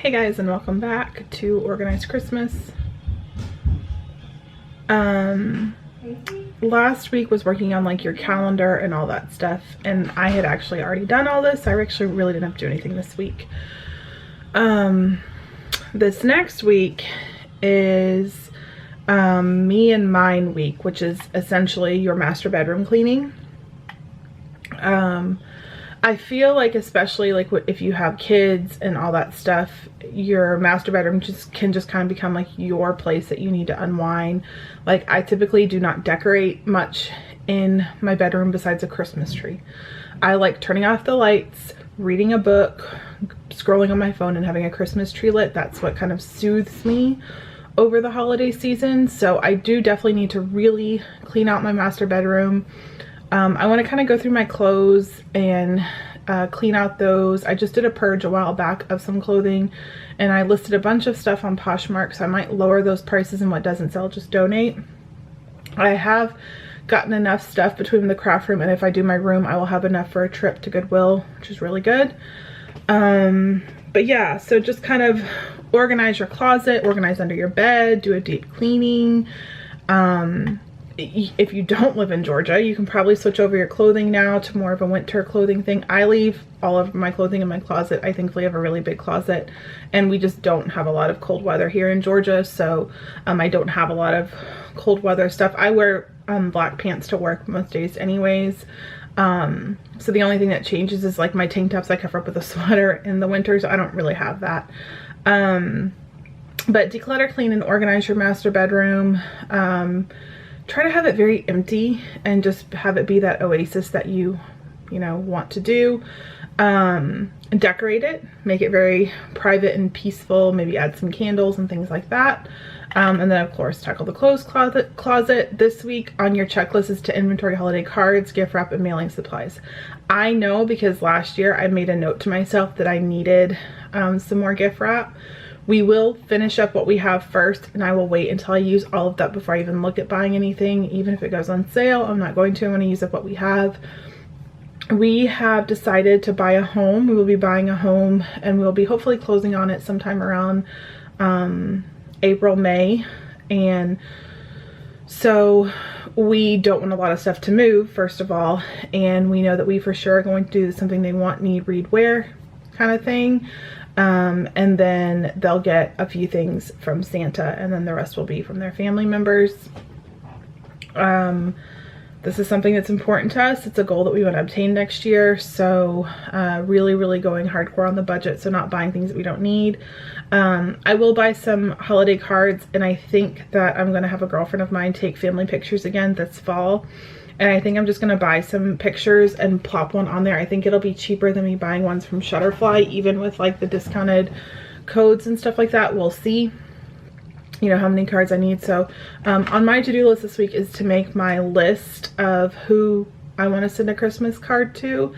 Hey guys, and welcome back to Organized Christmas. Last week was working on like your calendar and all that stuff, and I had actually already done all this. I actually really didn't have to do anything this week. This next week is me and mine week, which is essentially your master bedroom cleaning. I feel like, especially like if you have kids and all that stuff, your master bedroom can just kind of become like your place that you need to unwind. Like, I typically do not decorate much in my bedroom besides a Christmas tree. I like turning off the lights, reading a book, scrolling on my phone, and having a Christmas tree lit. That's what kind of soothes me over the holiday season. So I do definitely need to really clean out my master bedroom. I want to kind of go through my clothes and clean out those. I just did a purge a while back of some clothing, and I listed a bunch of stuff on Poshmark, so I might lower those prices, and what doesn't sell, just donate. I have gotten enough stuff between the craft room, and if I do my room, I will have enough for a trip to Goodwill, which is really good. But yeah, so just kind of organize your closet, organize under your bed, do a deep cleaning. If you don't live in Georgia, you can probably switch over your clothing now to more of a winter clothing thing. I leave all of my clothing in my closet. I thankfully have a really big closet, and we just don't have a lot of cold weather here in Georgia, so I don't have a lot of cold weather stuff. I wear black pants to work most days anyways, so the only thing that changes is like my tank tops I cover up with a sweater in the winter, so I don't really have that. But declutter, clean, and organize your master bedroom. Try to have it very empty and just have it be that oasis that you want to do. Decorate it, make it very private and peaceful, maybe add some candles and things like that. And then of course tackle the clothes closet. This week on your checklist is to inventory holiday cards, gift wrap, and mailing supplies. I know because last year I made a note to myself that I needed some more gift wrap. We will finish up what we have first, and I will wait until I use all of that before I even look at buying anything. Even if it goes on sale, I'm not going to. I'm going to use up what we have. We have decided to buy a home. We will be buying a home, and we'll be hopefully closing on it sometime around April, May. And so we don't want a lot of stuff to move, first of all, and we know that we for sure are going to do something they want, need, read, wear kind of thing. And then they'll get a few things from Santa, and then the rest will be from their family members. This is something that's important to us. It's a goal that we want to obtain next year. So really going hardcore on the budget, so not buying things that we don't need. I will buy some holiday cards, and I think that I'm going to have a girlfriend of mine take family pictures again this fall. And I think I'm just going to buy some pictures and plop one on there. I think it'll be cheaper than me buying ones from Shutterfly, even with like the discounted codes and stuff like that. We'll see, how many cards I need. So on my to-do list this week is to make my list of who I want to send a Christmas card to.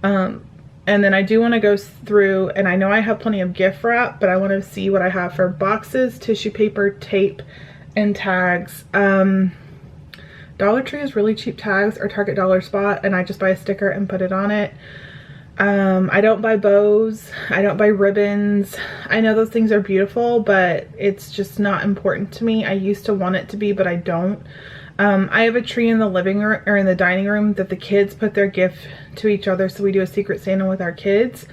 And then I do want to go through, and I know I have plenty of gift wrap, but I want to see what I have for boxes, tissue paper, tape, and tags. Dollar Tree has really cheap tags, or Target Dollar Spot, and I just buy a sticker and put it on it. I don't buy bows. I don't buy ribbons. I know those things are beautiful, but it's just not important to me. I used to want it to be, but I don't. I have a tree in the living room, or in the dining room, that the kids put their gift to each other, so we do a Secret Santa with our kids.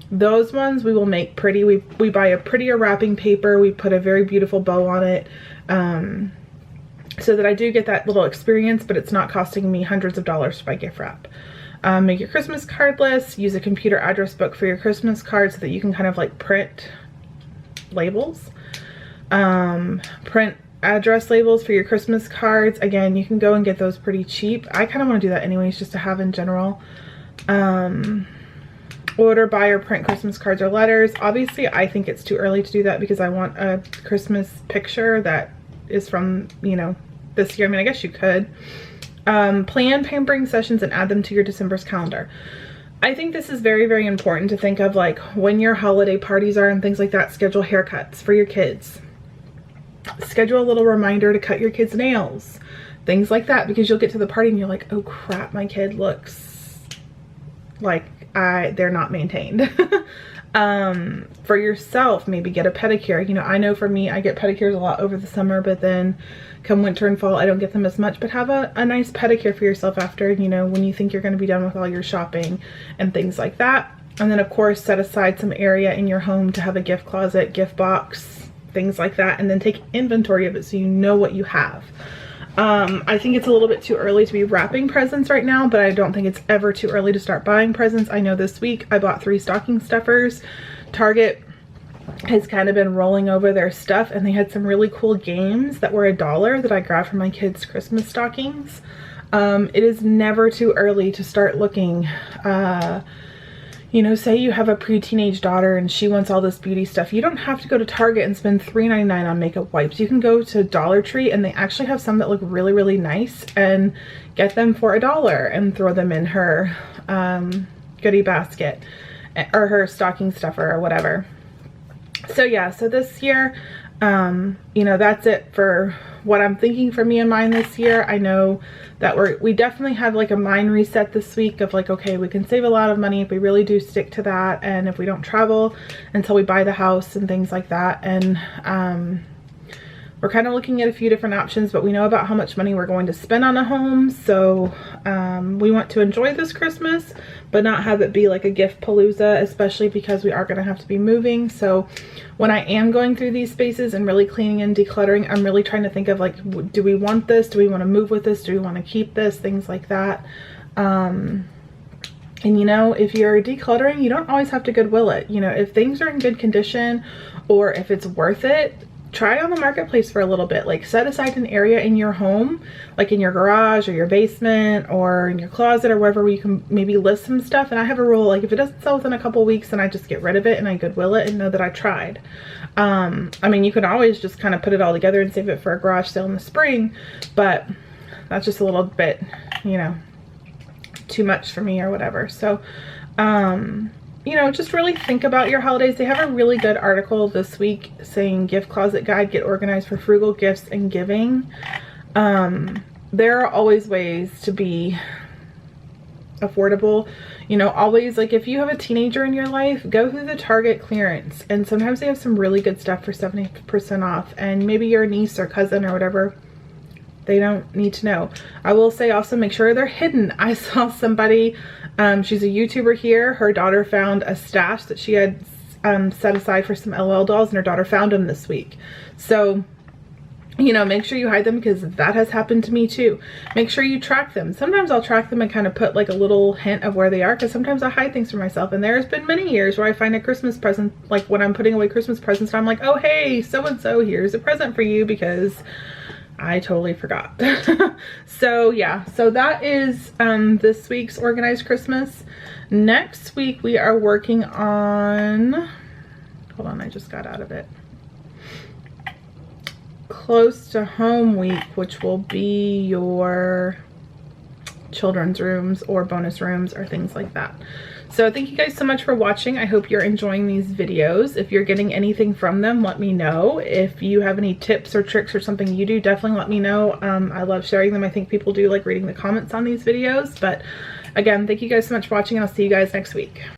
Those ones we will make pretty. We buy a prettier wrapping paper. We put a very beautiful bow on it. So that I do get that little experience, but it's not costing me hundreds of dollars to buy gift wrap. Make your Christmas card list. Use a computer address book for your Christmas cards so that you can kind of like print labels. Print address labels for your Christmas cards. Again, you can go and get those pretty cheap. I kind of want to do that anyways, just to have in general. Order, buy, or print Christmas cards or letters. Obviously, I think it's too early to do that because I want a Christmas picture that is from, this year. I mean, I guess you could. Plan pampering sessions and add them to your December's calendar. I think this is very important to think of, like when your holiday parties are and things like that. Schedule haircuts for your kids. Schedule a little reminder to cut your kids' nails. Things like that, because you'll get to the party and you're like, oh crap, my kid looks like they're not maintained. For yourself, maybe get a pedicure. You know, I know for me, I get pedicures a lot over the summer, but then come winter and fall, I don't get them as much. But have a nice pedicure for yourself after, you know, when you think you're going to be done with all your shopping and things like that. And then of course, set aside some area in your home to have a gift closet, gift box, things like that, and then take inventory of it so you know what you have. I think it's a little bit too early to be wrapping presents right now, but I don't think it's ever too early to start buying presents. I know this week I bought 3 stocking stuffers. Target has kind of been rolling over their stuff, and they had some really cool games that were $1 that I grabbed for my kids' Christmas stockings. It is never too early to start looking. You know, say you have a pre-teenage daughter and she wants all this beauty stuff. You don't have to go to Target and spend $3.99 on makeup wipes. You can go to Dollar Tree, and they actually have some that look really, really nice, and get them for $1 and throw them in her goodie basket or her stocking stuffer or whatever. So yeah, so this year, you know, that's it for what I'm thinking for me and mine this year. I know that we definitely had like a mind reset this week of like, okay, we can save a lot of money if we really do stick to that, and if we don't travel until we buy the house and things like that. And we're kind of looking at a few different options, but we know about how much money we're going to spend on a home. So we want to enjoy this Christmas, but not have it be like a gift palooza, especially because we are going to have to be moving. So when I am going through these spaces and really cleaning and decluttering, I'm really trying to think of like, do we want this? Do we want to move with this? Do we want to keep this? Things like that. And you know, if you're decluttering, you don't always have to Goodwill it. You know, if things are in good condition, or if it's worth it, try on the marketplace for a little bit. Like, set aside an area in your home, like in your garage or your basement or in your closet or wherever, where you can maybe list some stuff. And I have a rule, like if it doesn't sell within a couple weeks, then I just get rid of it and I Goodwill it and know that I tried. I mean, you can always just kind of put it all together and save it for a garage sale in the spring, but that's just a little bit, you know, too much for me or whatever. So you know, just really think about your holidays. They have a really good article this week saying gift closet guide, get organized for frugal gifts and giving. There are always ways to be affordable. You know, always, like if you have a teenager in your life, go through the Target clearance, and sometimes they have some really good stuff for 70% off. And maybe your niece or cousin or whatever, they don't need to know. I will say also, make sure they're hidden. I saw somebody, she's a YouTuber here. Her daughter found a stash that she had set aside for some LOL dolls, and her daughter found them this week. So, you know, make sure you hide them, because that has happened to me too. Make sure you track them. Sometimes I'll track them and kind of put like a little hint of where they are, because sometimes I hide things from myself. And there's been many years where I find a Christmas present, like when I'm putting away Christmas presents, and I'm like, oh hey, so-and-so, here's a present for you, because I totally forgot. So yeah, so that is this week's Organized Christmas. Next week we are working on, hold on, I just got out of it, Close to Home Week, which will be your children's rooms or bonus rooms or things like that. So thank you guys so much for watching. I hope you're enjoying these videos. If you're getting anything from them, let me know. If you have any tips or tricks or something you do, definitely let me know. I love sharing them. I think people do like reading the comments on these videos. But again, thank you guys so much for watching, and I'll see you guys next week.